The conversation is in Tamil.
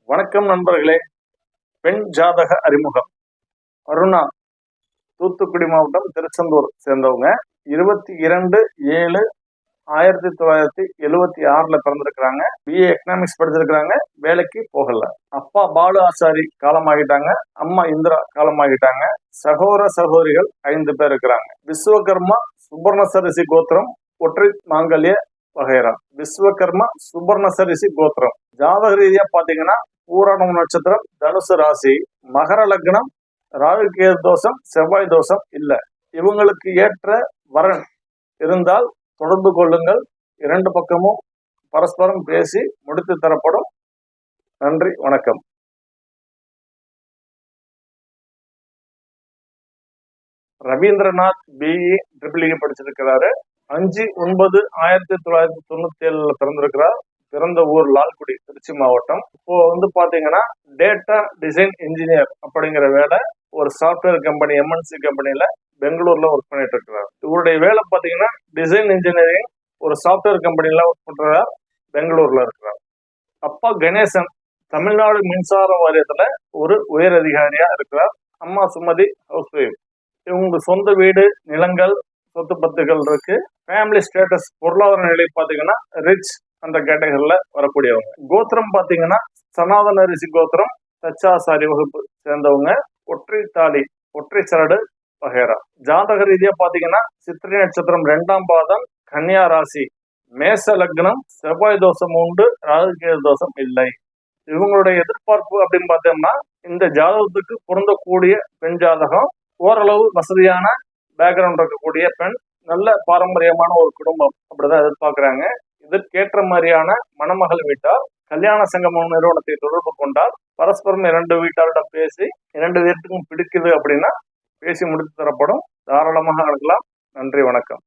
வணக்கம் நண்பர்களே. பெண் ஜாதக அறிமுகம். அருணா, தூத்துக்குடி மாவட்டம், திருச்செந்தூர் சேர்ந்தவங்க. 22/7/1976 பிறந்திருக்கிறாங்க. BA economics படிச்சிருக்கிறாங்க. வேலைக்கு போகல. அப்பா பாலு ஆசாரி காலமாகிட்டாங்க. அம்மா இந்திரா காலமாகிட்டாங்க. சகோதரிகள் 5 பேர் இருக்கிறாங்க. விஸ்வகர்மா சுபர்ணசரிசி கோத்திரம், ஒற்றை மாங்கல்ய வகைரா. விஸ்வகர்மா சுபர்ணசரிசி கோத்திரம். ஜாதக ரீதியா பாத்தீங்கன்னா பூராடம் நட்சத்திரம், தனுசு ராசி, மகர லக்னம், ராகு கேது தோஷம், செவ்வாய் தோஷம் இல்ல. இவங்களுக்கு ஏற்ற வரன் இருந்தால் தொடர்பு கொள்ளுங்கள். 2 பக்கமும் பரஸ்பரம் பேசி முடித்து தரப்படும். நன்றி, வணக்கம். Rabindranath BE EEE படிச்சிருக்கிறாரு. 5/9/1997 பிறந்திருக்கிறார். பிறந்த ஊர் லால்குடி, திருச்சி மாவட்டம். இப்போ பாத்தீங்கன்னா டேட்டா டிசைன் இன்ஜினியர் அப்படிங்கிற வேலை ஒரு சாஃப்ட்வேர் கம்பெனி, MNC கம்பெனில பெங்களூர்ல ஒர்க் பண்ணிட்டு இருக்கிறார். இவருடைய வேலை பாத்தீங்கன்னா டிசைன் இன்ஜினியரிங் ஒரு சாஃப்ட்வேர் கம்பெனில ஒர்க் பண்றார், பெங்களூர்ல இருக்கிறார். அப்பா கணேசன் தமிழ்நாடு மின்சார வாரியத்துல ஒரு உயர் அதிகாரியா இருக்கிறார். அம்மா சுமதி ஹவுஸ் ஒய்ஃப். இவங்க சொந்த வீடு, நிலங்கள், சொத்து பத்துகள் இருக்கு. ஃபேமிலி ஸ்டேட்டஸ், பொருளாதார நிலை பாத்தீங்கன்னா ரிச் அந்த கேட்டகரியில வரக்கூடியவங்க. கோத்திரம் பாத்தீங்கன்னா சனாதன ரிஷி கோத்திரம், தச்சாசாரி வகுப்பு சேர்ந்தவங்க. ஒற்றை தாலி, ஒற்றை சரடு வகைரா. ஜாதக ரீதியா பாத்தீங்கன்னா சித்திரை நட்சத்திரம் 2ஆம் பாதம், கன்னியா ராசி, மேச லக்னம், செவ்வாய் தோஷம் உண்டு, ராகுகேது தோஷம் இல்லை. இவங்களுடைய எதிர்பார்ப்பு அப்படின்னு பார்த்தோம்னா இந்த ஜாதகத்துக்கு பொருந்தக்கூடிய பெண் ஜாதகம், ஓரளவு வசதியான பேக்ரவுண்ட் இருக்கக்கூடிய பெண், நல்ல பாரம்பரியமான ஒரு குடும்பம் அப்படிதான் எதிர்பார்க்கிறாங்க. இதற்கேற்ற மாதிரியான மணமகள் வீட்டார் கல்யாண சங்கமம் நிறுவனத்தை தொடர்பு கொண்டால் பரஸ்பரம் 2 வீட்டாரிடம் பேசி 2 பேருக்கும் பிடிக்குது அப்படின்னா பேசி முடித்து தரப்படும். தாராளமாக அணுகலாம். நன்றி, வணக்கம்.